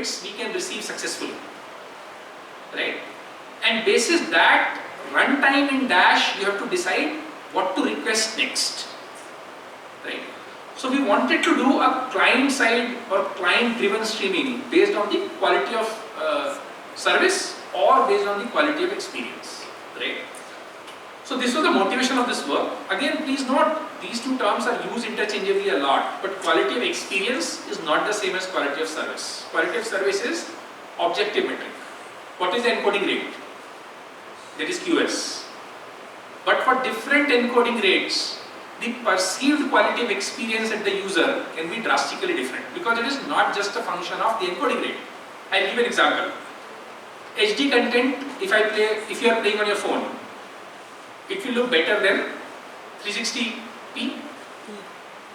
bits we can receive successfully, right? And basis that runtime in Dash, you have to decide what to request next, right? So we wanted to do a client side or client driven streaming based on the quality of service or based on the quality of experience, right? So this was the motivation of this work. Again, please note, these two terms are used interchangeably a lot, but quality of experience is not the same as quality of service. Quality of service is objective metric. What is the encoding rate? That is QS. But for different encoding rates, the perceived quality of experience at the user can be drastically different, because it is not just a function of the encoding rate. I'll give an example. HD content, if you are playing on your phone, it will look better than 360p,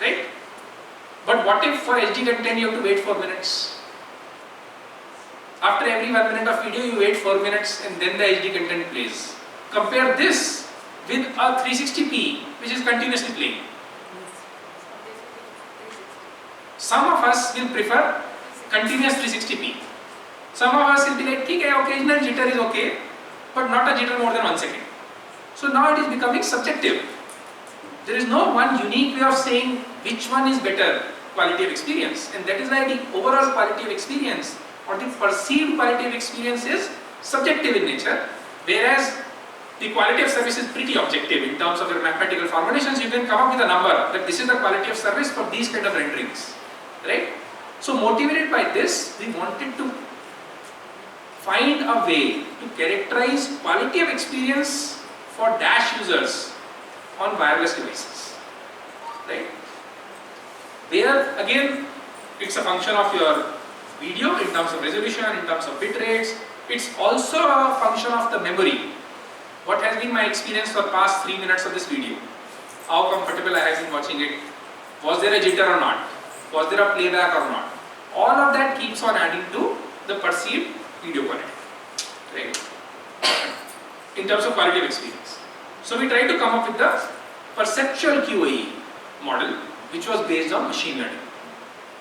right? But what if for HD content you have to wait 4 minutes? After every 1 minute of video you wait 4 minutes and then the HD content plays. Compare this with a 360p which is continuously playing. Some of us will prefer continuous 360p. Some of us will be like, okay, occasional jitter is okay, but not a jitter more than 1 second. So now it is becoming subjective. There is no one unique way of saying which one is better quality of experience, and that is why the overall quality of experience or the perceived quality of experience is subjective in nature, whereas the quality of service is pretty objective in terms of your mathematical formulations. You can come up with a number that this is the quality of service for these kind of renderings, right? So motivated by this, we wanted to find a way to characterize quality of experience for Dash users on wireless devices, right? Where again, it's a function of your video in terms of resolution, in terms of bit rates. It's also a function of the memory. What has been my experience for past 3 minutes of this video? How comfortable I have been watching it? Was there a jitter or not? Was there a playback or not? All of that keeps on adding to the perceived video quality, right? In terms of quality of experience. So we tried to come up with the perceptual QAE model, which was based on machine learning.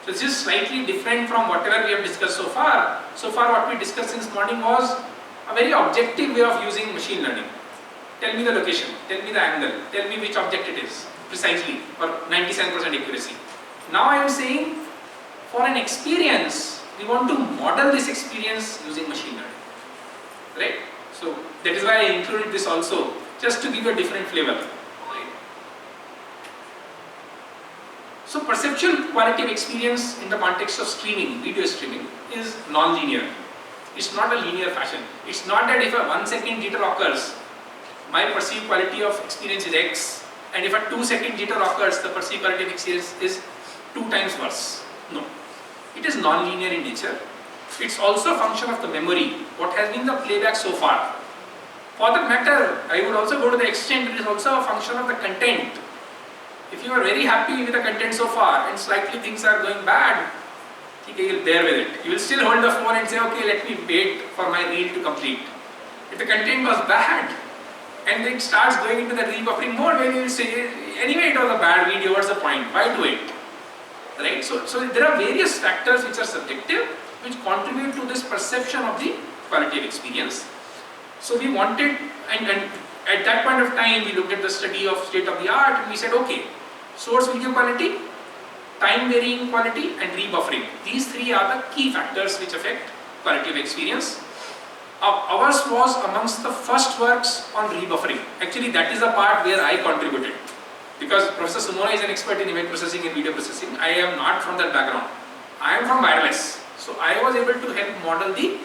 So this is slightly different from whatever we have discussed so far. So far what we discussed since morning was a very objective way of using machine learning. Tell me the location, tell me the angle, tell me which object it is precisely, or 97% accuracy. Now I am saying for an experience, we want to model this experience using machine learning, right? So that is why I included this also, just to give a different flavor, right? So perceptual quality of experience in the context of streaming, video streaming, is non-linear. It's not a linear fashion. It's not that if a 1 second jitter occurs, my perceived quality of experience is X, and if a 2 second jitter occurs, the perceived quality of experience is 2 times worse. No. It is non-linear in nature. It's also a function of the memory, what has been the playback so far. For that matter, I would also go to the extent it is also a function of the content. If you are very happy with the content so far and slightly things are going bad, okay, you'll bear with it. You will still hold the phone and say, okay, let me wait for my reel to complete. If the content was bad and it starts going into the rebuffering mode, when you will say, anyway it was a bad video, what's the point? Why do it? Right? So there are various factors which are subjective, which contribute to this perception of the quality of experience. So we wanted, and at that point of time, we looked at the study of state of the art, and we said, okay, source video quality, time varying quality, and rebuffering. These three are the key factors which affect quality of experience. Ours was amongst the first works on rebuffering. Actually, that is the part where I contributed. Because Professor Sumona is an expert in image processing and video processing. I am not from that background. I am from wireless. So I was able to help model the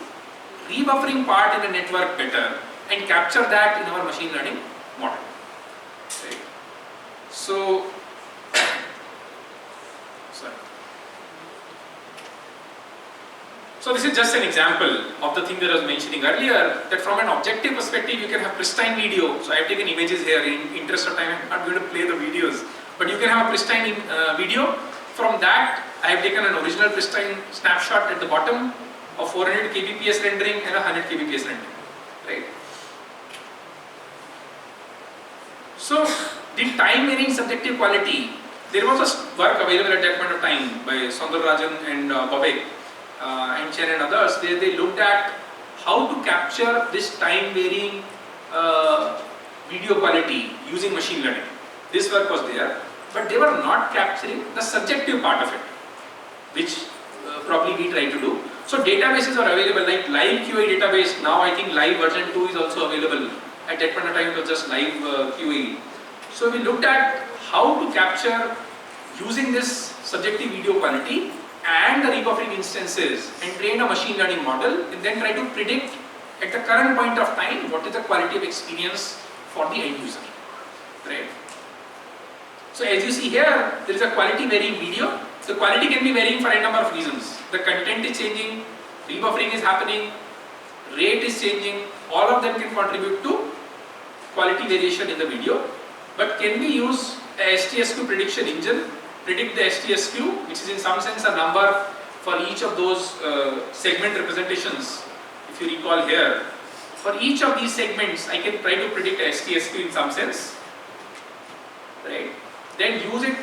rebuffering part in the network better and capture that in our machine learning model. Right. So, sorry. So this is just an example of the thing that I was mentioning earlier, that from an objective perspective you can have pristine video. So I have taken images here. In interest of time I am not going to play the videos, but you can have a pristine video. From that I have taken an original pristine snapshot at the bottom of 400 kbps rendering and a 100 kbps rendering, right? So the time varying subjective quality, there was a work available at that point of time by Soundararajan and Babek, and Chen and others, they looked at how to capture this time varying video quality using machine learning. This work was there, but they were not capturing the subjective part of it, which probably we try to do. So databases are available, like live QA database. Now I think live version 2 is also available. At that point of time it was just live QA. So we looked at how to capture using this subjective video quality and the rebuffering instances and train a machine learning model, and then try to predict at the current point of time what is the quality of experience for the end user, right? So as you see here, there is a quality varying video. The quality can be varying for a number of reasons. The content is changing, rebuffering is happening, rate is changing, all of them can contribute to quality variation in the video. But can we use a STSQ prediction engine, predict the STSQ, which is in some sense a number for each of those segment representations. If you recall here, for each of these segments I can try to predict a STSQ in some sense, right? Then use it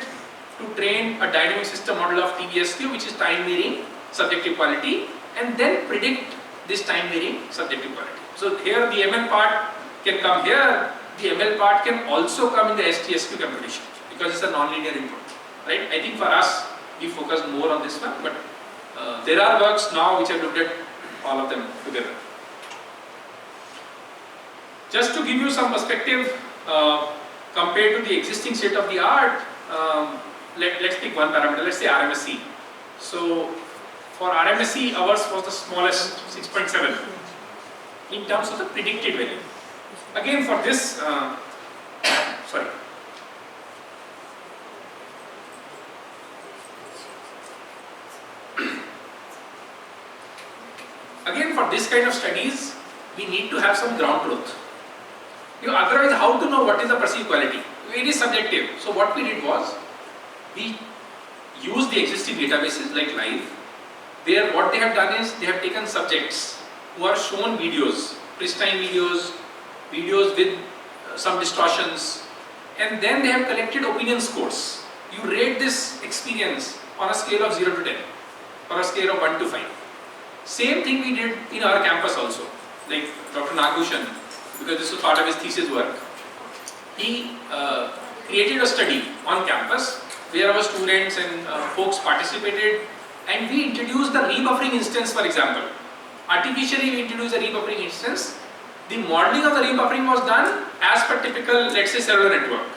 to train a dynamic system model of TVSQ, which is time varying subjective quality, and then predict this time varying subjective quality. So here the ML part can come here, the ML part can also come in the STSQ computation because it's a non-linear input, right? I think for us we focus more on this one, but there are works now which have looked at all of them together. Just to give you some perspective compared to the existing state of the art, let's pick one parameter, let's say RMSE. So for RMSE, ours was the smallest, 6.7 in terms of the predicted value. Again for this, sorry. Again for this kind of studies, we need to have some ground truth. Otherwise, how to know what is the perceived quality? It is subjective. So what we did was, we used the existing databases like live, where what they have done is they have taken subjects who are shown videos, pristine videos, videos with some distortions, and then they have collected opinion scores. You rate this experience on a scale of 0 to 10 or a scale of 1 to 5. Same thing we did in our campus also, like Dr. Nagushan, because this was part of his thesis work. He created a study on campus where our students and folks participated, and we introduced the rebuffering instance, for example. Artificially we introduced a rebuffering instance. The modeling of the rebuffering was done as per typical, let's say, cellular network.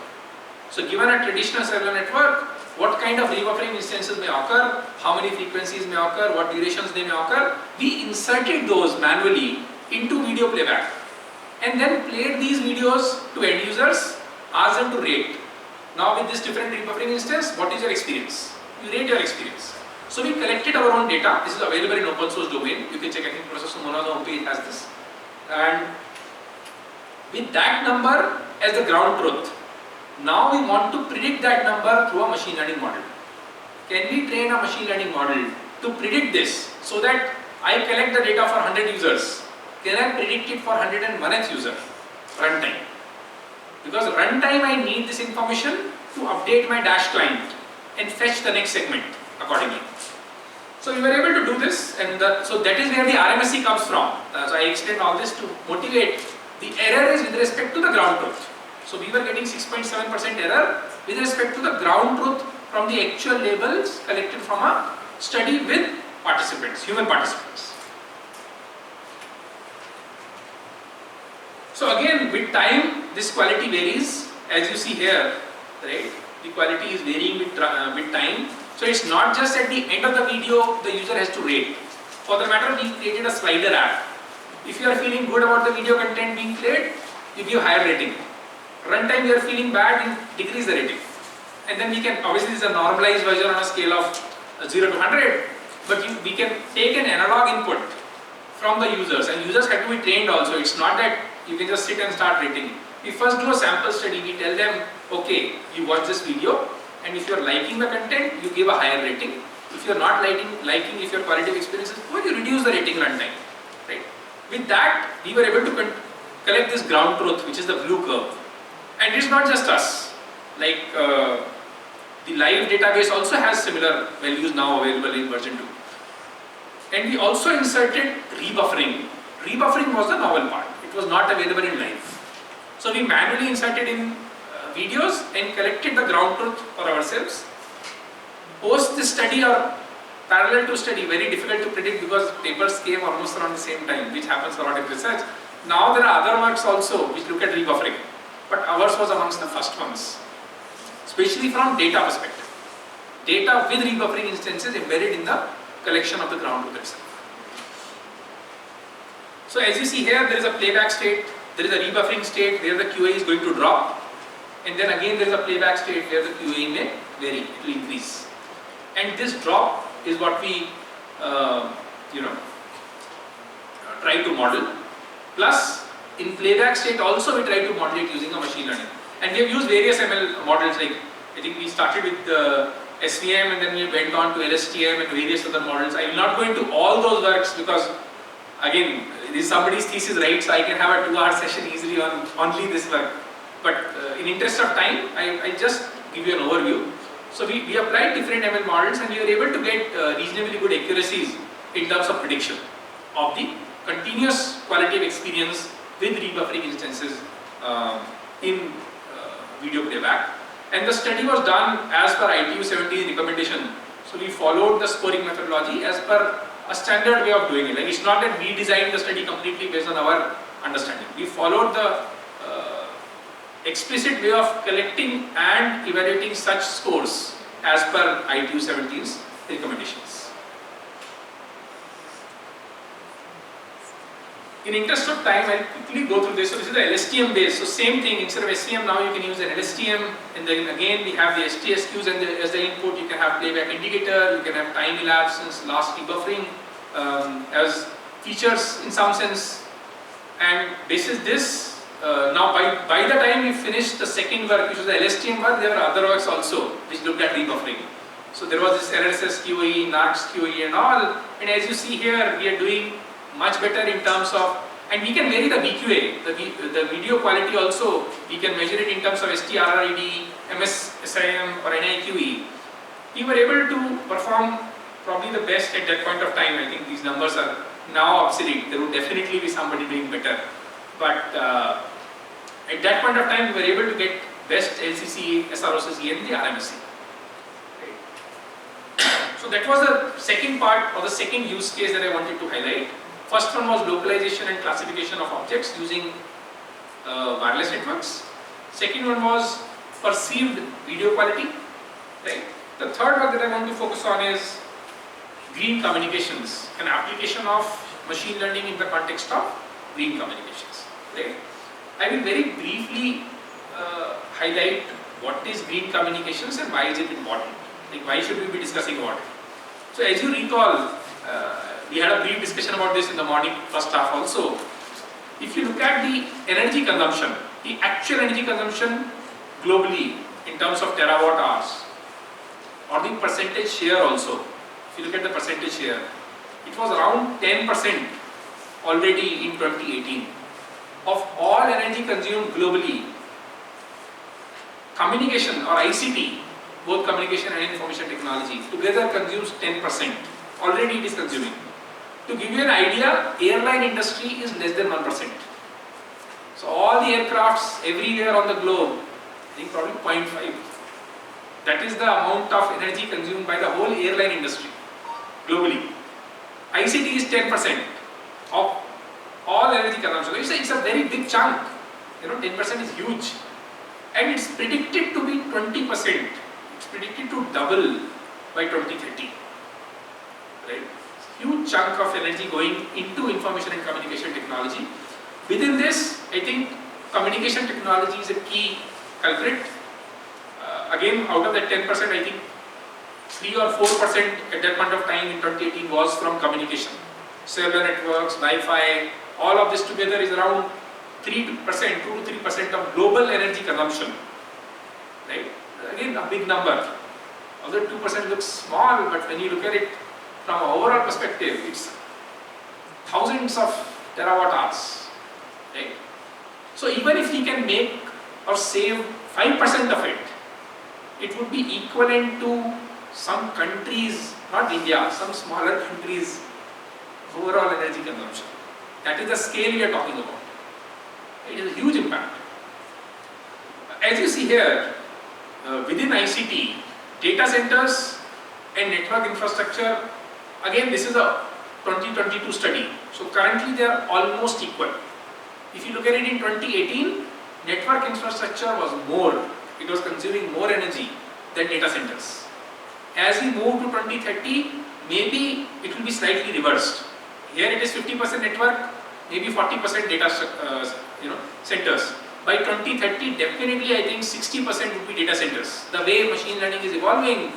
So given a traditional cellular network, what kind of rebuffering instances may occur, how many frequencies may occur, what durations they may occur, we inserted those manually into video playback and then played these videos to end users, asked them to rate. Now with this different rebuffering instance, what is your experience? You rate your experience. So we collected our own data. This is available in open source domain. You can check, I think Professor Maulana homepage has this. And with that number as the ground truth, now we want to predict that number through a machine learning model. Can we train a machine learning model to predict this so that I collect the data for 100 users? Can I predict it for 101th user? Runtime. Because runtime I need this information to update my dash client and fetch the next segment accordingly. So we were able to do this, and so that is where the RMSE comes from. So I explained all this to motivate. The error is with respect to the ground truth. So we were getting 6.7% error with respect to the ground truth from the actual labels collected from a study with participants, human participants. So again, with time, this quality varies, as you see here, right? The quality is varying with time. So it's not just at the end of the video the user has to rate. For the matter, we created a slider app. If you are feeling good about the video content being played, you give higher rating. Runtime, you are feeling bad, you decrease the rating. And then we can, obviously this is a normalized version on a scale of 0 to 100, but we can take an analog input from the users, and users have to be trained also. It's not that you can just sit and start rating. We first do a sample study. We tell them, okay, you watch this video, and if you are liking the content, you give a higher rating. If you are not liking, if your quality of experience is poor, you reduce the rating runtime. Right? With that, we were able to collect this ground truth, which is the blue curve. And it's not just us. Like the live database also has similar values now available in version 2. And we also inserted rebuffering. Rebuffering was the novel part. It was not available in live. So we manually inserted in videos and collected the ground truth for ourselves. Post this study or parallel to study, very difficult to predict because papers came almost around the same time, which happens a lot in research. Now there are other works also which look at rebuffering, but ours was amongst the first ones, especially from data perspective. Data with rebuffering instances embedded in the collection of the ground truth itself. So as you see here, there is a playback state, there is a rebuffering state where the QA is going to drop, and then again there is a playback state where the QA may vary, it will increase. And this drop is what we try to model. Plus, in playback state also we try to model it using a machine learning. And we have used various ML models, like I think we started with SVM and then we went on to LSTM and various other models. I will not go into all those works because again, this is somebody's thesis, right? So I can have a 2-hour session easily on only this work. But in interest of time, I just give you an overview. So we applied different ML models and we were able to get reasonably good accuracies in terms of prediction of the continuous quality of experience with rebuffering instances in video playback. And the study was done as per ITU-17 recommendation. So we followed the scoring methodology as per a standard way of doing it. Like it's not that we designed the study completely based on our understanding. We followed the explicit way of collecting and evaluating such scores as per ITU-17's recommendations. In interest of time, I'll quickly go through this. So this is the LSTM base. So same thing, instead of SVM now you can use an LSTM, and then again we have the STSQs and as the input. You can have playback indicator, you can have time elapse, last rebuffering as features in some sense. And basis this, now by the time we finished the second work, which was the LSTM work, there were other works also which looked at rebuffering. So there was this RSS QE, NARCS QE and all, and as you see here, we are doing much better in terms of, and we can vary the VQA, the video quality also, we can measure it in terms of STRRID, MSSIM or NIQE. We were able to perform probably the best at that point of time. I think these numbers are now obsolete. There would definitely be somebody doing better. But at that point of time, we were able to get best LCC, SROCC and the RMSC. Right. So that was the second part or the second use case that I wanted to highlight. First one was localization and classification of objects using wireless networks. Second one was perceived video quality. Right. The third one that I want to focus on is green communications, an application of machine learning in the context of green communications. Right. I will very briefly highlight what is green communications and why is it important. Like why should we be discussing about it. So as you recall, we had a brief discussion about this in the morning first half also. If you look at the energy consumption, the actual energy consumption globally in terms of terawatt hours or the percentage share also, if you look at the percentage share, it was around 10% already in 2018. Of all energy consumed globally, communication or ICT, both communication and information technology, together consumes 10%. Already it is consuming. To give you an idea, airline industry is less than 1%. So all the aircrafts everywhere on the globe, I think probably 0.5. That is the amount of energy consumed by the whole airline industry globally. ICT is 10% of all energy consumption. So it's a very big chunk. 10% is huge. And it's predicted to be 20%. It's predicted to double by 2030. Right? Huge chunk of energy going into information and communication technology. Within this, I think communication technology is a key culprit. Again, out of that 10%, I think 3 or 4% at that point of time in 2018 was from communication. Cellular networks, Wi-Fi, all of this together is around 3%, 2 to 3% of global energy consumption. Right? Again, a big number. Although 2% looks small, but when you look at it from an overall perspective, it's thousands of terawatt hours. Right? So even if we can make or save 5% of it, it would be equivalent to some countries, not India, some smaller countries energy consumption. That is the scale we are talking about. It is a huge impact. As you see here, within ICT, data centers and network infrastructure, again this is a 2022 study. So currently they are almost equal. If you look at it in 2018, network infrastructure was more, it was consuming more energy than data centers. As we move to 2030, maybe it will be slightly reversed. Here it is 50% network, maybe 40% data centers. By 2030, definitely I think 60% would be data centers. The way machine learning is evolving,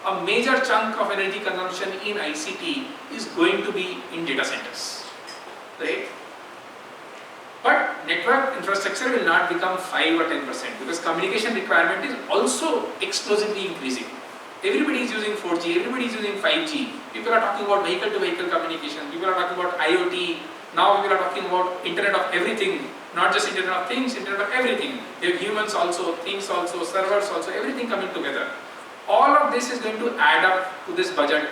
a major chunk of energy consumption in ICT is going to be in data centers, right? But network infrastructure will not become 5 or 10% because communication requirement is also explosively increasing. Everybody is using 4G, everybody is using 5G. People are talking about vehicle-to-vehicle communication. People are talking about IoT. Now people are talking about Internet of everything, not just Internet of things, Internet of everything. You have humans also, things also, servers also, everything coming together. All of this is going to add up to this budget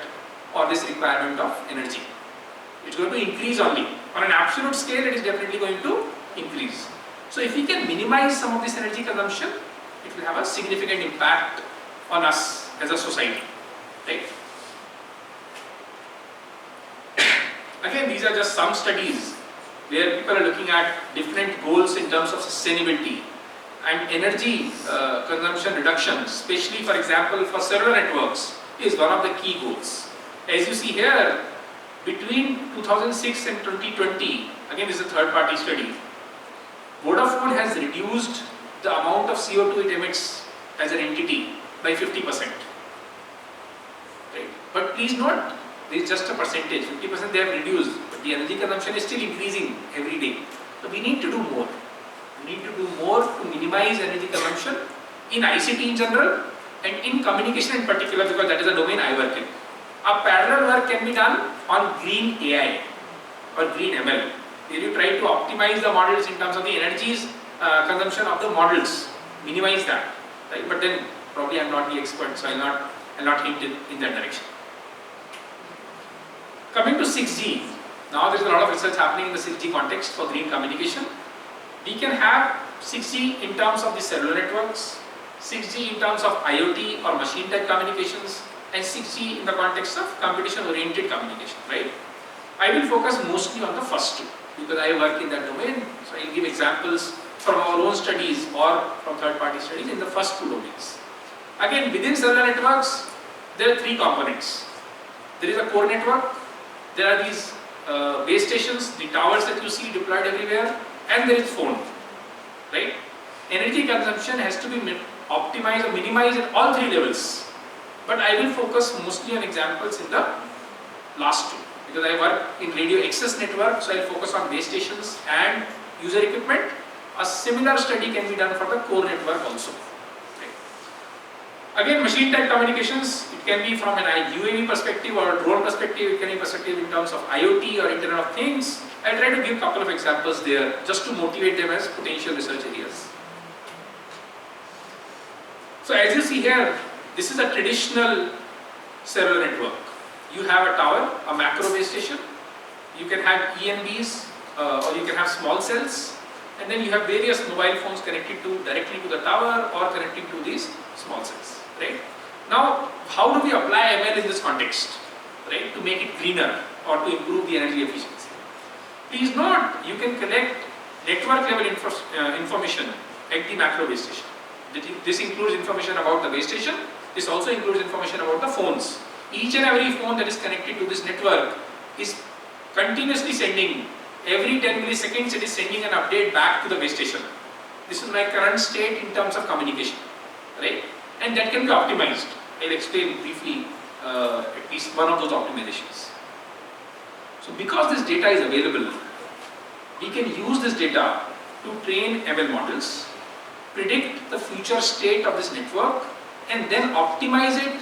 or this requirement of energy. It's going to increase only. On an absolute scale, it is definitely going to increase. So if we can minimize some of this energy consumption, it will have a significant impact on us as a society, right? Again, these are just some studies where people are looking at different goals in terms of sustainability and energy consumption reduction, especially for example for cellular networks, is one of the key goals. As you see here, between 2006 and 2020, again this is a third party study, Vodafone has reduced the amount of CO2 it emits as an entity by 50%. Right? But please note, this is just a percentage, 50% they have reduced, but the energy consumption is still increasing every day. So we need to do more. We need to do more to minimize energy consumption in ICT in general and in communication in particular, because that is a domain I work in. A parallel work can be done on green AI or green ML, where you try to optimize the models in terms of the energies consumption of the models, minimize that. Right? But then probably I am not the expert, so I will not hint in that direction. Coming to 6G, now there is a lot of research happening in the 6G context for green communication. We can have 6G in terms of the cellular networks, 6G in terms of IoT or machine type communications, and 6G in the context of competition oriented communication, right? I will focus mostly on the first two because I work in that domain, so I will give examples from our own studies or from third party studies in the first two domains. Again, within cellular networks, there are three components. There is a core network, there are these base stations, the towers that you see deployed everywhere, and there is phone, right? Energy consumption has to be optimized or minimized at all three levels. But I will focus mostly on examples in the last two because I work in radio access network, so I will focus on base stations and user equipment. A similar study can be done for the core network also. Right? Again, machine type communications, it can be from an UAV perspective or a drone perspective, it can be perspective in terms of IoT or Internet of Things. I will try to give a couple of examples there just to motivate them as potential research areas. So as you see here, this is a traditional cellular network. You have a tower, a macro base station, you can have ENBs or you can have small cells, and then you have various mobile phones connected directly to the tower or connecting to these small cells, right? Now, how do we apply ML in this context, right, to make it greener or to improve the energy efficiency? Please note, you can collect network level information at the macro base station. This includes information about the base station. This also includes information about the phones. Each and every phone that is connected to this network is continuously sending, every 10 milliseconds it is sending an update back to the base station. This is my current state in terms of communication, right? And that can be optimized. I'll explain briefly at least one of those optimizations. So because this data is available, we can use this data to train ML models, predict the future state of this network, and then optimize it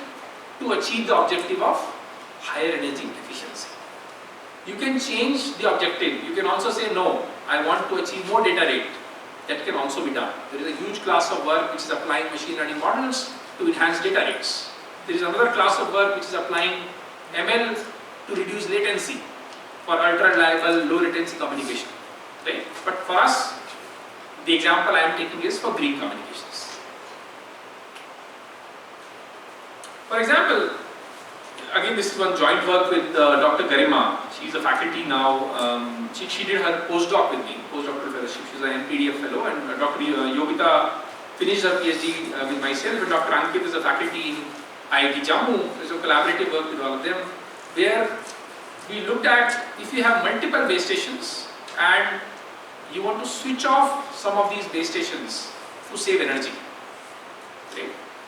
to achieve the objective of higher energy efficiency. You can change the objective. You can also say, no, I want to achieve more data rate. That can also be done. There is a huge class of work which is applying machine learning models to enhance data rates. There is another class of work which is applying ML to reduce latency. for ultra reliable, low latency communication, right? But for us, the example I am taking is for green communications. For example, again this is one joint work with Dr. Garima. She is a faculty now. She did her postdoc with me, postdoctoral fellowship. She is an MPDF fellow, and Dr. Yogita finished her PhD with myself, and Dr. Ankit is a faculty in IIT Jammu. There is a collaborative work with all of them, where we looked at if you have multiple base stations and you want to switch off some of these base stations to save energy. Okay.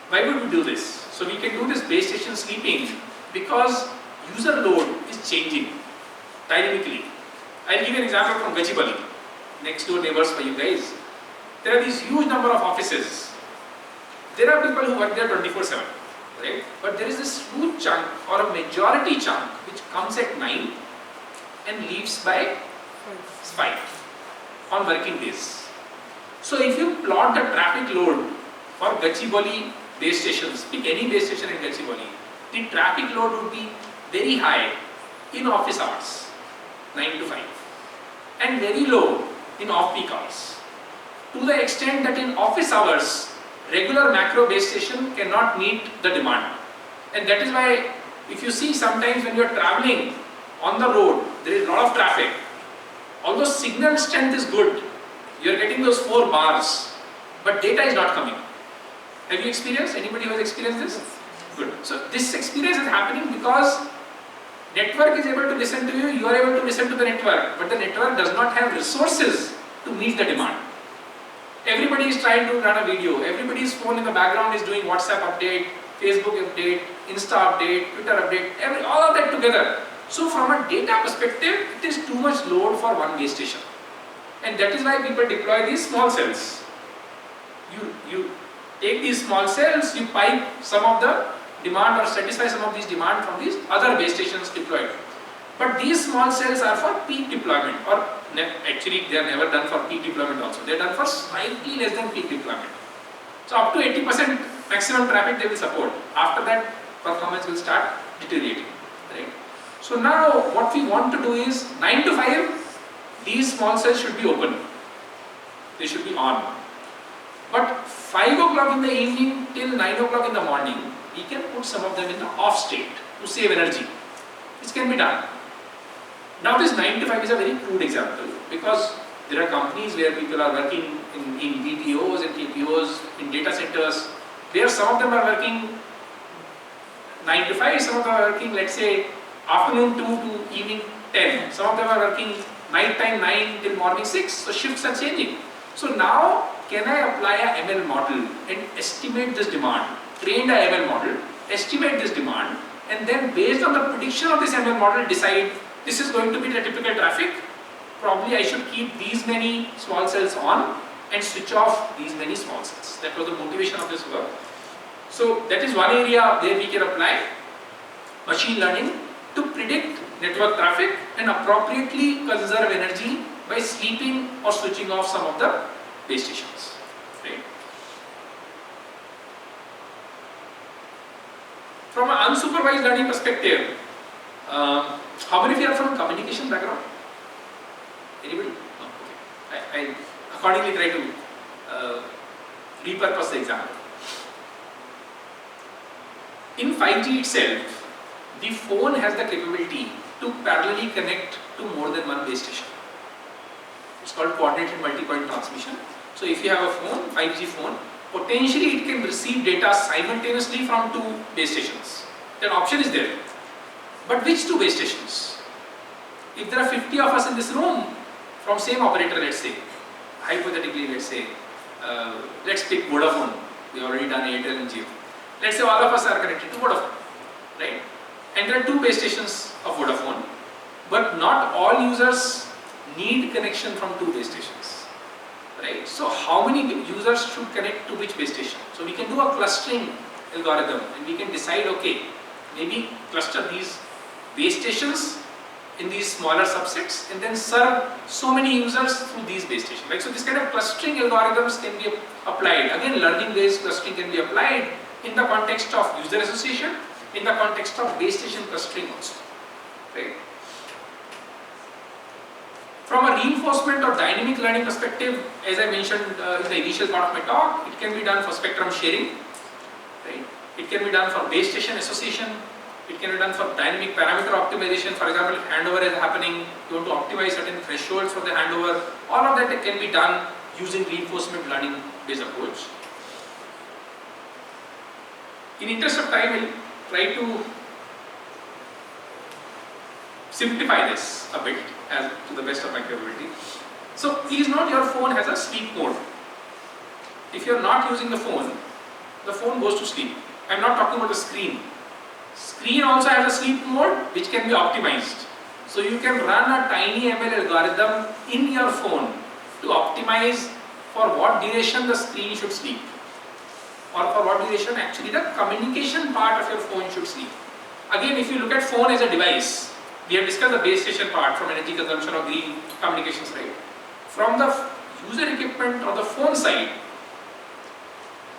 Why would we do this? So we can do this base station sleeping because user load is changing dynamically. I'll give you an example from Gachibowli, next door neighbors for you guys. There are these huge number of offices. There are people who work there 24/7, right? But there is this huge chunk or a majority chunk which comes at 9 and leaves by 5 on working days. So if you plot the traffic load for Gachibowli base stations, pick any base station in Gachibowli, the traffic load would be very high in office hours, 9 to 5, and very low in off-peak hours. To the extent that in office hours, regular macro base station cannot meet the demand. And that is why if you see sometimes when you are traveling on the road, there is a lot of traffic. Although signal strength is good, you are getting those 4 bars, but data is not coming. Have you experienced? Anybody who has experienced this? Good. So this experience is happening because network is able to listen to you, you are able to listen to the network, but the network does not have resources to meet the demand. Everybody is trying to run a video, everybody's phone in the background is doing WhatsApp update, Facebook update, Insta update, Twitter update, all of that together. So from a data perspective, it is too much load for one base station. And that is why people deploy these small cells. You take these small cells, you pipe some of the demand or satisfy some of these demand from these other base stations deployed. But these small cells are for peak deployment, or actually they are never done for peak deployment also. They are done for slightly less than peak deployment. So up to 80% maximum traffic they will support. After that, performance will start deteriorating. Right? So now what we want to do is 9 to 5, these small cells should be open. They should be on. But 5 o'clock in the evening till 9 o'clock in the morning, we can put some of them in the off state to save energy. This can be done. Now this 9 to 5 is a very crude example because there are companies where people are working in BPOs and TPOs, in data centers, where some of them are working 9 to 5, some of them are working, let's say, afternoon 2 to evening 10. Some of them are working night time 9 till morning 6. So shifts are changing. So now can I apply a ML model and estimate this demand, train a ML model, estimate this demand, and then based on the prediction of this ML model decide this is going to be the typical traffic. Probably I should keep these many small cells on and switch off these many small cells. That was the motivation of this work. So that is one area where we can apply machine learning to predict network traffic and appropriately conserve energy by sleeping or switching off some of the base stations. Right? From an unsupervised learning perspective, how many of you are from communication background? Anybody? No, okay. I accordingly try to repurpose the example. In 5G itself, the phone has the capability to parallelly connect to more than one base station. It's called coordinated multi-point transmission. So if you have a phone, 5G phone, potentially it can receive data simultaneously from 2 base stations. That option is there. But which 2 base stations? If there are 50 of us in this room from same operator, let's say, hypothetically, let's say, let's pick Vodafone. We already done Airtel and Jio. Let's say all of us are connected to Vodafone, right? And there are 2 base stations of Vodafone, but not all users need connection from 2 base stations, right? So how many users should connect to which base station? So we can do a clustering algorithm and we can decide, okay, maybe cluster these base stations in these smaller subsets and then serve so many users through these base stations, right? So this kind of clustering algorithms can be applied. Again, learning based clustering can be applied in the context of user association, in the context of base station clustering also, right? From a reinforcement or dynamic learning perspective, as I mentioned in the initial part of my talk, it can be done for spectrum sharing, right? It can be done for base station association. It can be done for dynamic parameter optimization. For example, if handover is happening, you want to optimize certain thresholds for the handover. All of that can be done using reinforcement learning based approach. In interest of time, we'll try to simplify this a bit as to the best of my capability. So please note your phone has a sleep mode. If you are not using the phone goes to sleep. I am not talking about the screen. Screen also has a sleep mode which can be optimized. So you can run a tiny ML algorithm in your phone to optimize for what duration the screen should sleep, or for what duration actually the communication part of your phone should sleep. Again, if you look at phone as a device, we have discussed the base station part from energy consumption or green communications, right? From the user equipment or the phone side,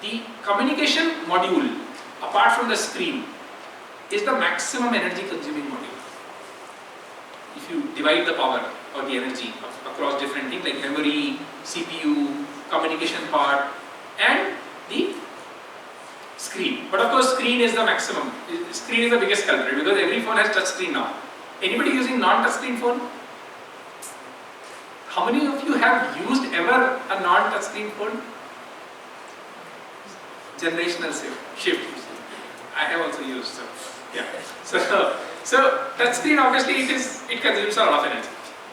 the communication module, apart from the screen, is the maximum energy consuming module. If you divide the power or the energy across different things like memory, CPU, communication part, and the screen. But of course, screen is the maximum. Screen is the biggest culprit because every phone has touch screen now. Anybody using non-touch screen phone? How many of you have used ever a non-touch screen phone? Generational shift. I have also used. So, yeah. So touch screen obviously it consumes a lot of energy.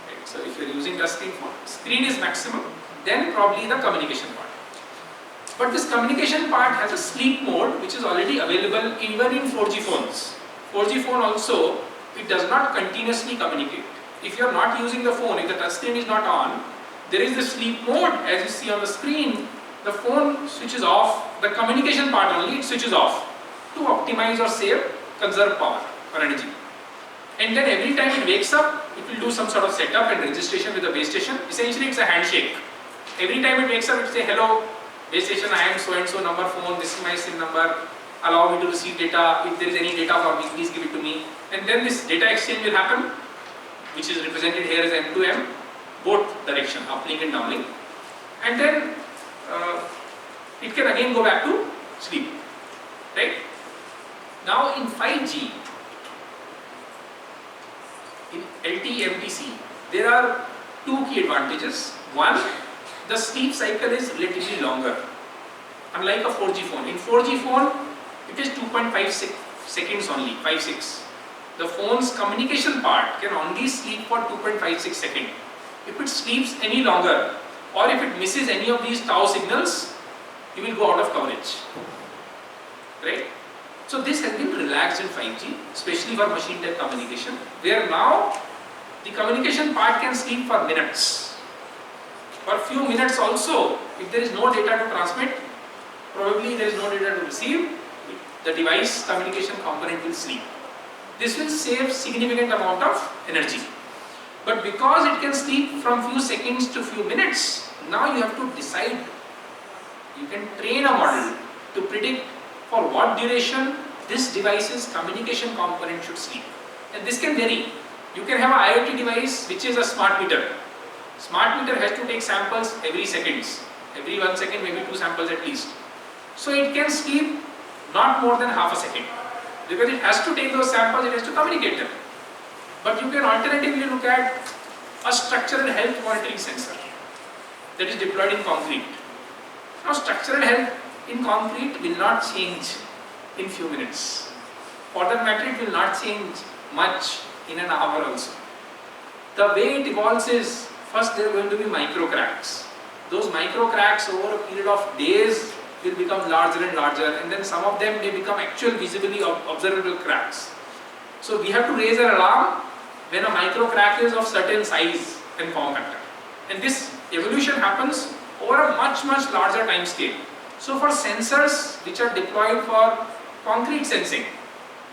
Right? So if you are using touch screen phone, screen is maximum. Then probably the communication part. But this communication part has a sleep mode which is already available even in 4G phones. 4G phone also, it does not continuously communicate. If you are not using the phone, if the touch screen is not on, there is the sleep mode as you see on the screen. The phone switches off, the communication part only it switches off to optimize or save, conserve power or energy. And then every time it wakes up, it will do some sort of setup and registration with the base station. Essentially it's a handshake. Every time it wakes up, it will say, hello, base station, I am so and so number phone, this is my SIM number, allow me to receive data, if there is any data for me, please give it to me. And then this data exchange will happen, which is represented here as M2M, both direction, uplink and downlink. And then it can again go back to sleep, right? Now in 5G, in LTE MTC, there are two key advantages. One, the sleep cycle is relatively longer, unlike a 4G phone. In 4G phone, it is 2.56 seconds only, 5-6. The phone's communication part can only sleep for 2.56 seconds. If it sleeps any longer, or if it misses any of these tau signals, you will go out of coverage, right? So this has been relaxed in 5G, especially for machine type communication, where now the communication part can sleep for minutes. For a few minutes also, if there is no data to transmit, probably there is no data to receive, the device communication component will sleep. This will save significant amount of energy. But because it can sleep from few seconds to few minutes, now you have to decide. You can train a model to predict for what duration this device's communication component should sleep. And this can vary. You can have an IoT device which is a smart meter. Smart meter has to take samples every seconds. Every 1 second, maybe 2 samples at least. So it can sleep not more than half a second. Because it has to take those samples, it has to communicate them. But you can alternatively look at a structural health monitoring sensor that is deployed in concrete. Now structural health in concrete will not change in few minutes. For that matter, it will not change much in an hour also. The way it evolves is, first there are going to be micro cracks. Those micro cracks over a period of days will become larger and larger, and then some of them may become actual visibly observable cracks. So we have to raise an alarm when a micro crack is of certain size and form factor. And this evolution happens over a much larger time scale. So for sensors which are deployed for concrete sensing,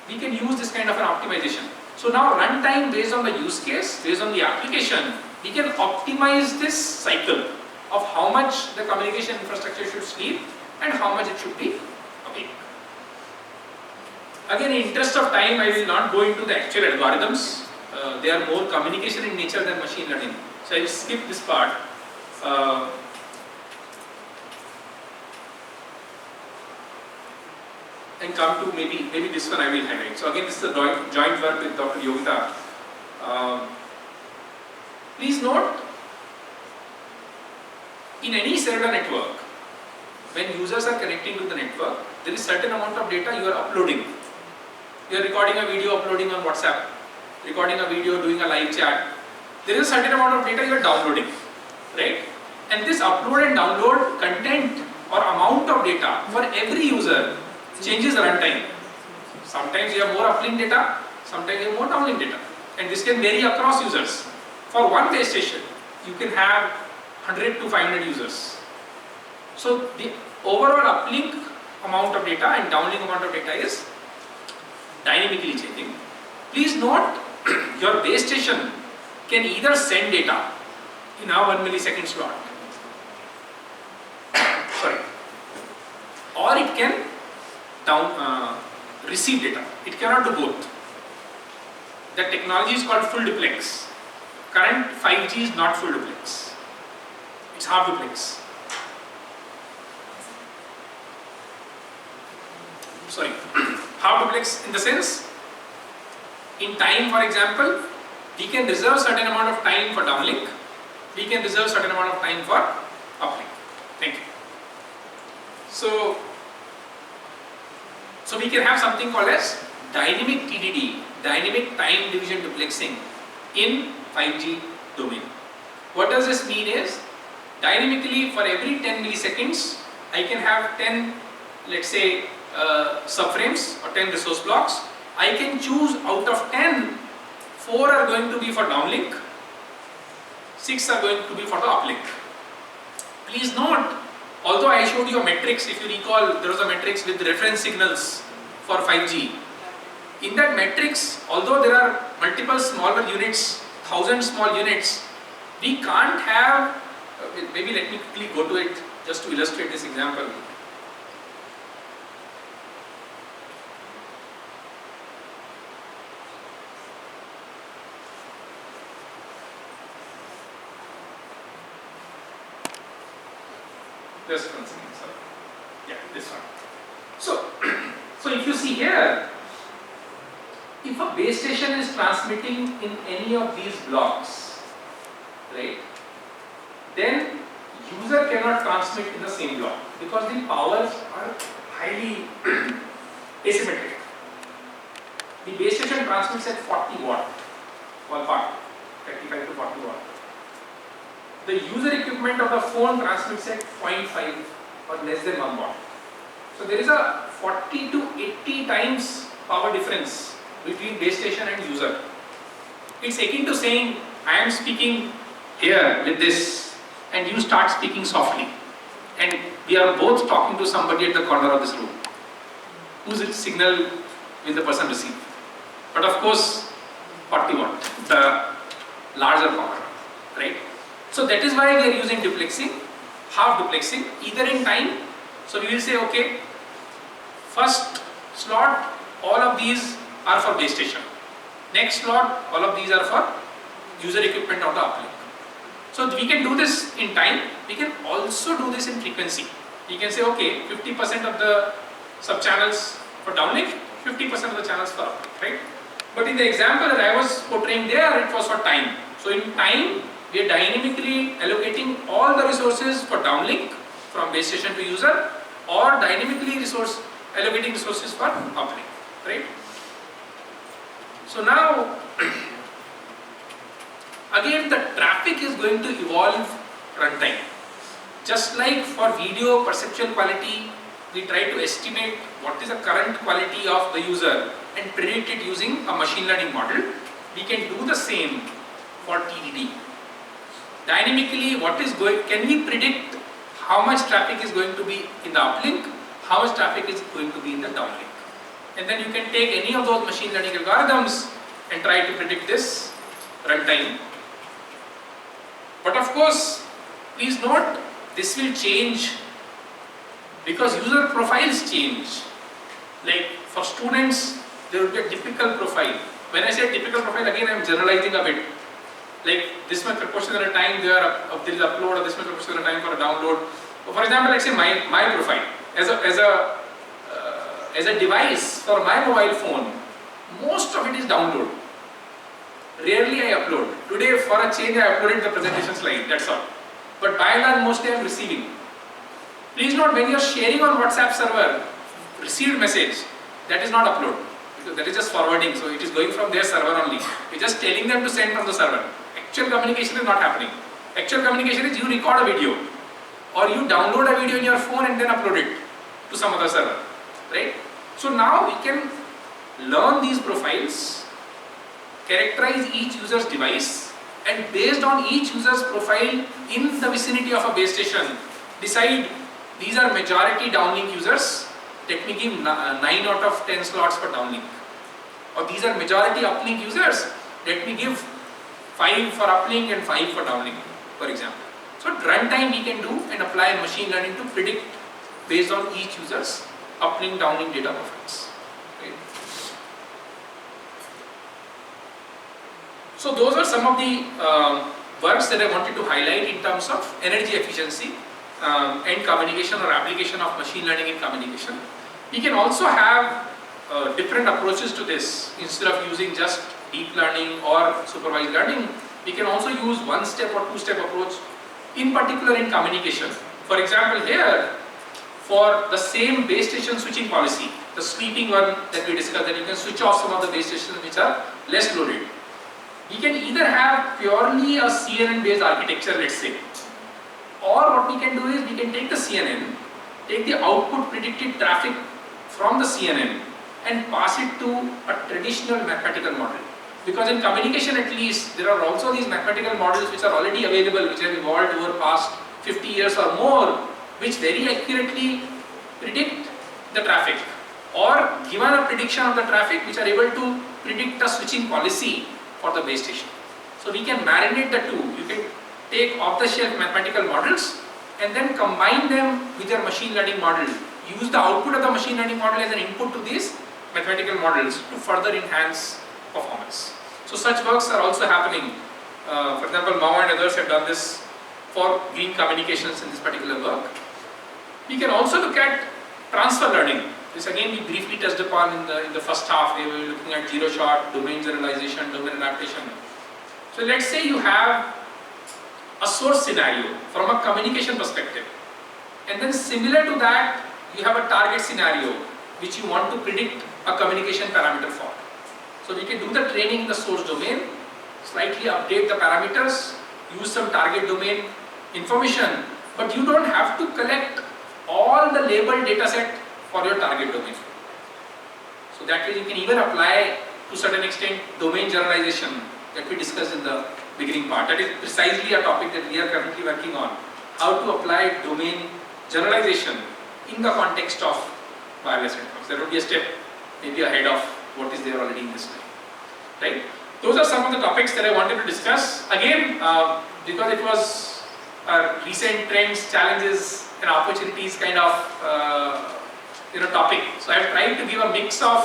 we can use this kind of an optimization. So now runtime based on the use case, based on the application, we can optimize this cycle of how much the communication infrastructure should sleep and how much it should be awake. Again, in interest of time, I will not go into the actual algorithms. They are more communication in nature than machine learning. So So I'll skip this part. Uh, and come to maybe this one I will highlight. So again, this is a joint work with Dr. Yogita. Please note, in any cellular network, when users are connecting to the network, there is certain amount of data you are uploading. You are recording a video, uploading on WhatsApp, recording a video, doing a live chat. There is a certain amount of data you are downloading, right? And this upload and download content or amount of data for every user changes runtime. Sometimes you have more uplink data, sometimes you have more downlink data. And this can vary across users. For one base station, you can have 100 to 500 users. So the overall uplink amount of data and downlink amount of data is dynamically changing. Please note, your base station can either send data in a 1 millisecond slot, sorry, or it can receive data. It cannot do both. The technology is called full duplex. Current 5G is not full duplex. It's half duplex. Sorry, half duplex in the sense, in time, for example, we can reserve certain amount of time for downlink, we can reserve certain amount of time for uplink. Thank you. So we can have something called as dynamic TDD, dynamic time division duplexing in 5G domain. What does this mean is, dynamically for every 10 milliseconds, I can have 10, let's say, subframes or 10 resource blocks. I can choose out of 10, 4 are going to be for downlink, 6 are going to be for the uplink. Please note, although I showed you a matrix, if you recall, there was a matrix with reference signals for 5G. In that matrix, although there are multiple smaller units, 1000 small units, we can't have, maybe let me quickly go to it just to illustrate this example. Just one second, sorry. Yeah, this one. So if you see here, if a base station is transmitting in any of these blocks, right, then user cannot transmit in the same block because the powers are highly asymmetric. The base station transmits at 40 watt, ballpark, 35 to 40 watt. The user equipment of the phone transmits at 0.5 or less than 1 watt. So there is a 40 to 80 times power difference between base station and user. It's akin to saying, I am speaking here with this and you start speaking softly. And we are both talking to somebody at the corner of this room. Whose signal will the person receive? But of course, 40 watt, the larger power, right? So that is why we are using duplexing, half duplexing, either in time. So we will say, okay, first slot, all of these are for base station. Next slot, all of these are for user equipment of the uplink. So we can do this in time. We can also do this in frequency. We can say, okay, 50% of the sub-channels for downlink, 50% of the channels for uplink, right? But in the example that I was portraying there, it was for time. So in time, we are dynamically allocating all the resources for downlink from base station to user, or dynamically allocating resources for uplink, right? So now, again, the traffic is going to evolve runtime. Just like for video perceptual quality, we try to estimate what is the current quality of the user and predict it using a machine learning model. We can do the same for TDD. Dynamically, can we predict how much traffic is going to be in the uplink, how much traffic is going to be in the downlink. And then you can take any of those machine learning algorithms and try to predict this runtime. But of course, please note, this will change because user profiles change. Like for students, there will be a typical profile. When I say typical profile, again I am generalizing a bit. like this much proportion at a time there is upload, or this much proportion at a time for a download. For example, let's say my profile as a device for my mobile phone, most of it is download. Rarely I upload. Today for a change I uploaded the presentation slide, that's all. But by and large mostly I am receiving. Please note, when you are sharing on WhatsApp server, received message, that is not upload. Because that is just forwarding, so it is going from their server only. You are just telling them to send from the server. Actual communication is not happening. Actual communication is you record a video, or you download a video in your phone and then upload it to some other server, right? So now we can learn these profiles, characterize each user's device, and based on each user's profile in the vicinity of a base station, decide these are majority downlink users, let me give 9 out of 10 slots for downlink. Or these are majority uplink users, let me give 5 for uplink and 5 for downlink, for example. So at runtime we can do and apply machine learning to predict based on each user's uplink downlink data profiles. Okay. So those are some of the works that I wanted to highlight in terms of energy efficiency and communication or application of machine learning in communication. We can also have different approaches to this. Instead of using just deep learning or supervised learning, we can also use one-step or two-step approach, in particular in communication. For example, here, for the same base station switching policy, the sweeping one that we discussed, that you can switch off some of the base stations which are less loaded. We can either have purely a CNN based architecture, let's say, or what we can do is we can take the CNN, take the output predicted traffic from the CNN and pass it to a traditional mathematical model. Because in communication at least, there are also these mathematical models which are already available, which have evolved over past 50 years or more, which very accurately predict the traffic, or given a prediction of the traffic, which are able to predict a switching policy for the base station. So we can marinate the two. You can take off-the-shelf mathematical models and then combine them with your machine learning model. Use the output of the machine learning model as an input to these mathematical models to further enhance performance. So such works are also happening. For example, Mao and others have done this for green communications in this particular work. We can also look at transfer learning. This again we briefly touched upon in the first half. We were looking at zero shot, domain generalization, domain adaptation. So let's say you have a source scenario from a communication perspective, and then similar to that you have a target scenario which you want to predict a communication parameter for. So we can do the training in the source domain, slightly update the parameters, use some target domain information, but you don't have to collect all the labeled data set for your target domain. So that way you can even apply to a certain extent domain generalization that we discussed in the beginning part. That is precisely a topic that we are currently working on. How to apply domain generalization in the context of wireless networks. There will be a step maybe ahead of what is there already in this slide. Right? Those are some of the topics that I wanted to discuss. Again, because it was recent trends, challenges and opportunities kind of topic. So I have tried to give a mix of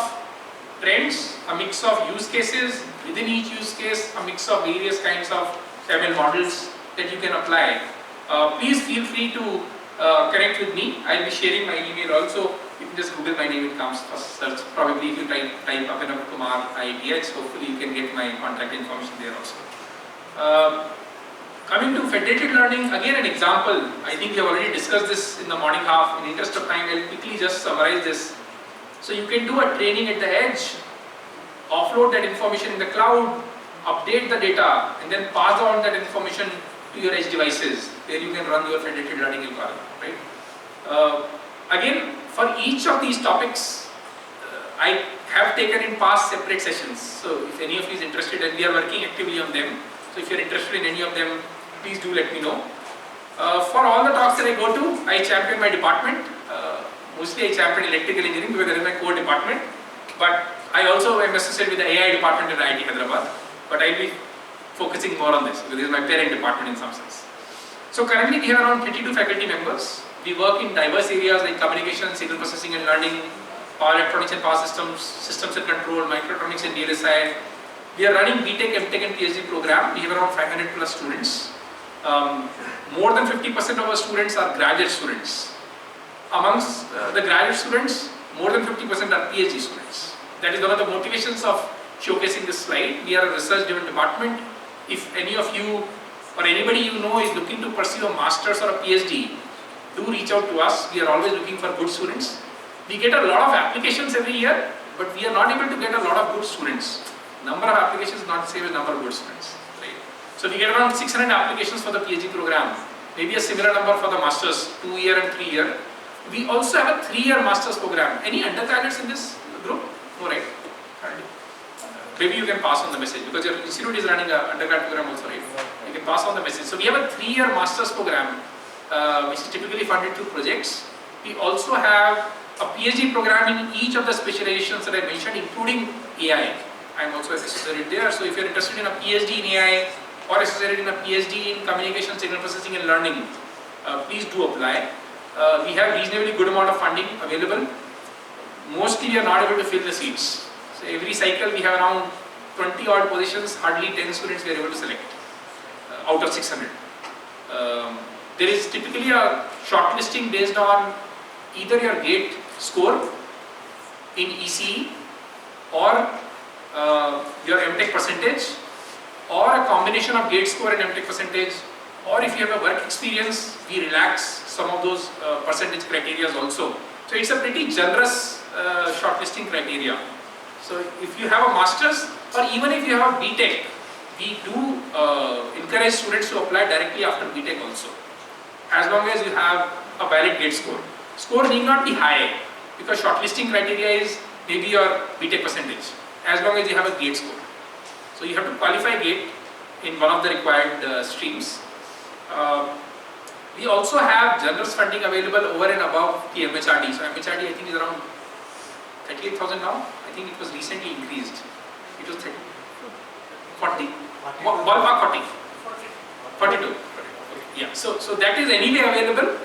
trends, a mix of use cases, within each use case, a mix of various kinds of ML models that you can apply. Please feel free to connect with me. I will be sharing my email also. You can just Google my name, it comes first. Search probably if you type Abhinav Kumar IIT-H, hopefully you can get my contact information there also. Coming to federated learning, again an example. I think we have already discussed this in the morning half. In the interest of time, I will quickly just summarize this. So you can do a training at the edge, offload that information in the cloud, update the data, and then pass on that information to your edge devices where you can run your federated learning algorithm. Right? Again, for each of these topics, I have taken in past separate sessions. So if any of you is interested, and we are working actively on them. So if you are interested in any of them, please do let me know. For all the talks that I go to, I champion my department. Mostly I champion electrical engineering because that is my core department. But I also am associated with the AI department at IIT Hyderabad. But I will be focusing more on this because this is my parent department in some sense. So currently we have around 22 faculty members. We work in diverse areas like communication, signal processing and learning, power electronics and power systems, systems and control, microelectronics and DLSI. We are running BTech, MTech and PhD program. We have around 500 plus students. More than 50% of our students are graduate students. Amongst the graduate students, more than 50% are PhD students. That is one of the motivations of showcasing this slide. We are a research-driven department. If any of you or anybody you know is looking to pursue a master's or a PhD, do reach out to us. We are always looking for good students. We get a lot of applications every year, but we are not able to get a lot of good students. Number of applications not the same as number of good students. Right? So we get around 600 applications for the PhD program. Maybe a similar number for the masters, 2-year and 3-year. We also have a 3-year master's program. Any undergraduates in this group? No, right? Maybe you can pass on the message because your institute is running an undergrad program also, right? You can pass on the message. So we have a 3-year master's program which is typically funded through projects. We also have a PhD program in each of the specializations that I mentioned, including AI. I am also associated there. So if you are interested in a PhD in AI or associated in a PhD in communication, signal processing and learning, please do apply. We have reasonably good amount of funding available. Mostly we are not able to fill the seats. So every cycle we have around 20 odd positions, hardly 10 students we are able to select out of 600. There is typically a shortlisting based on either your GATE score in ECE or your MTech percentage, or a combination of GATE score and MTech percentage, or if you have a work experience, we relax some of those percentage criteria also. So it's a pretty generous shortlisting criteria. So if you have a master's or even if you have a BTech, we do encourage students to apply directly after BTech also, as long as you have a valid GATE score. Score need not be high because shortlisting criteria is maybe your BTech percentage, as long as you have a GATE score. So you have to qualify GATE in one of the required streams. We also have generous funding available over and above the MHRD. So MHRD I think is around 38,000 now. I think it was recently increased. It was 30, 40, ballpark 40, 42. Yeah. So that is anyway available.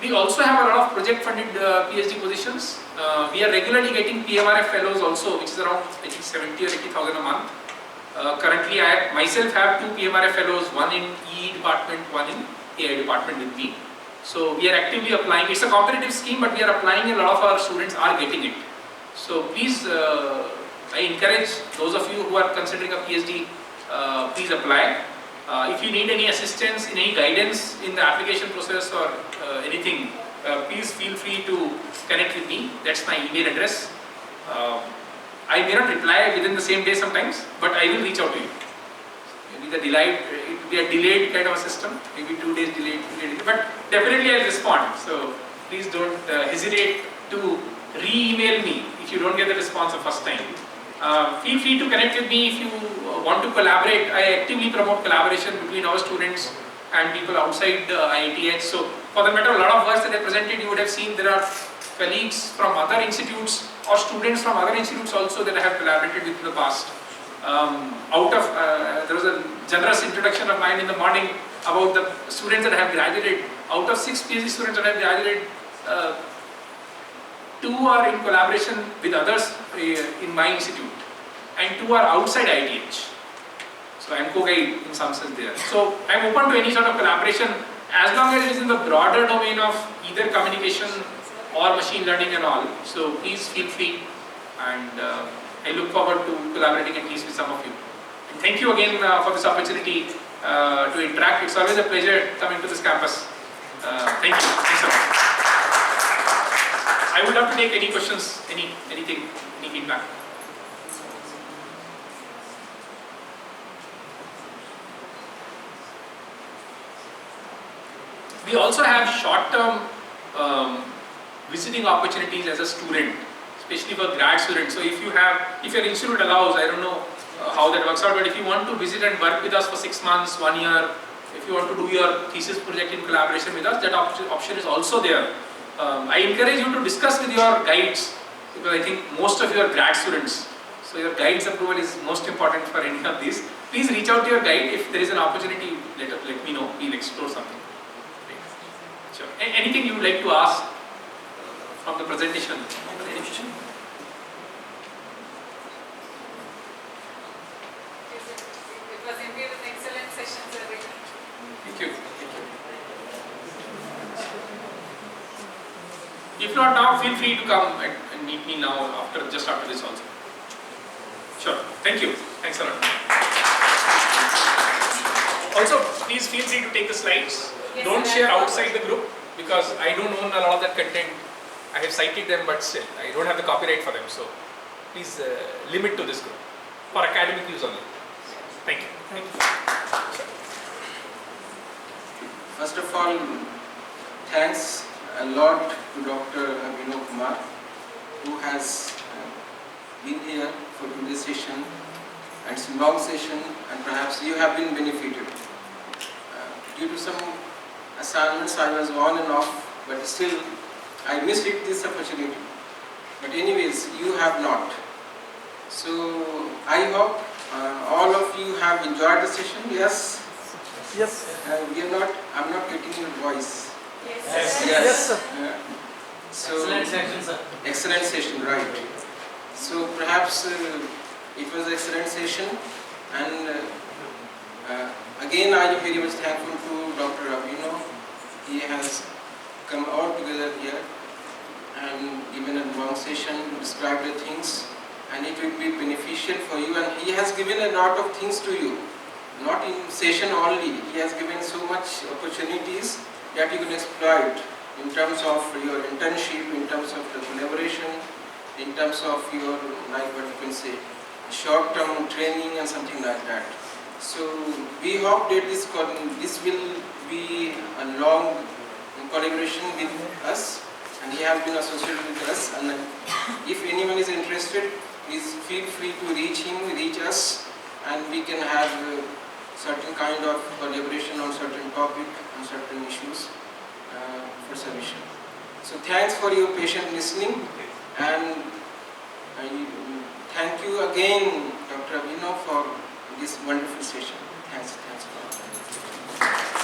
We also have a lot of project funded PhD positions. We are regularly getting PMRF fellows also, which is around I think 70 or 80,000 a month. Currently I myself have 2 PMRF fellows, one in EE department, one in AI department with me. So we are actively applying. It's a competitive scheme, but we are applying and a lot of our students are getting it. So please, I encourage those of you who are considering a PhD, please apply. If you need any assistance, in any guidance in the application process or anything, please feel free to connect with me. That's my email address. I may not reply within the same day sometimes, but I will reach out to you. Maybe it will be a delayed kind of a system, maybe 2 days delayed, but definitely I'll respond. So please don't hesitate to re-email me if you don't get the response the first time. Feel free to connect with me if you want to collaborate. I actively promote collaboration between our students and people outside the IIT-H. So for the matter, a lot of works that I presented, you would have seen there are colleagues from other institutes or students from other institutes also that I have collaborated with in the past. There was a generous introduction of mine in the morning about the students that have graduated. Out of 6 PhD students that have graduated, 2 are in collaboration with others in my institute and 2 are outside IIT-H. So I am co-guide in some sense there. So I am open to any sort of collaboration as long as it is in the broader domain of either communication or machine learning and all. So please feel free, and I look forward to collaborating at least with some of you. And thank you again for this opportunity to interact. It's always a pleasure coming to this campus. Thank you. Thanks a lot. I would love to take any questions, anything, any feedback. We also have short-term visiting opportunities as a student, especially for grad students. So if your institute allows, I don't know how that works out, but if you want to visit and work with us for 6 months, 1 year, if you want to do your thesis project in collaboration with us, that option is also there. I encourage you to discuss with your guides, because I think most of you are grad students. So your guide's approval is most important for any of these. Please reach out to your guide. If there is an opportunity, let me know. We'll explore something. Sure. Anything you would like to ask from the presentation? If not now, feel free to come and meet me now just after this also. Sure. Thank you. Thanks a lot. Also, please feel free to take the slides. Yes, Don't share outside the group because I don't own a lot of that content. I have cited them, but still, I don't have the copyright for them. So, please limit to this group for academic use only. Thank you. Thank you. First of all, thanks a lot to Dr. Abhinav Kumar, who has been here for today's session, and it's a long session, and perhaps you have been benefited. Due to some assignments, I was on and off, but still I missed this opportunity. But anyways, you have not. So I hope all of you have enjoyed the session. Yes. Yes. I'm not getting your voice. Yes. Yes, sir. So, Excellent session, sir. Excellent session, right. So perhaps it was an excellent session, and again I am very much thankful to Dr. Abhinav. He has come all together here and given a long session to describe the things, and it will be beneficial for you, and he has given a lot of things to you. Not in session only, he has given so much opportunities that you can exploit in terms of your internship, in terms of the collaboration, in terms of your, like what you can say, short-term training and something like that. So we hope that this will be a long collaboration with us, and he has been associated with us, and if anyone is interested, please feel free to reach him, reach us, and we can have certain kind of collaboration on certain topic, on certain issues for submission. So thanks for your patient listening, and thank you again, Dr. Abhinav, for this wonderful session. Thanks for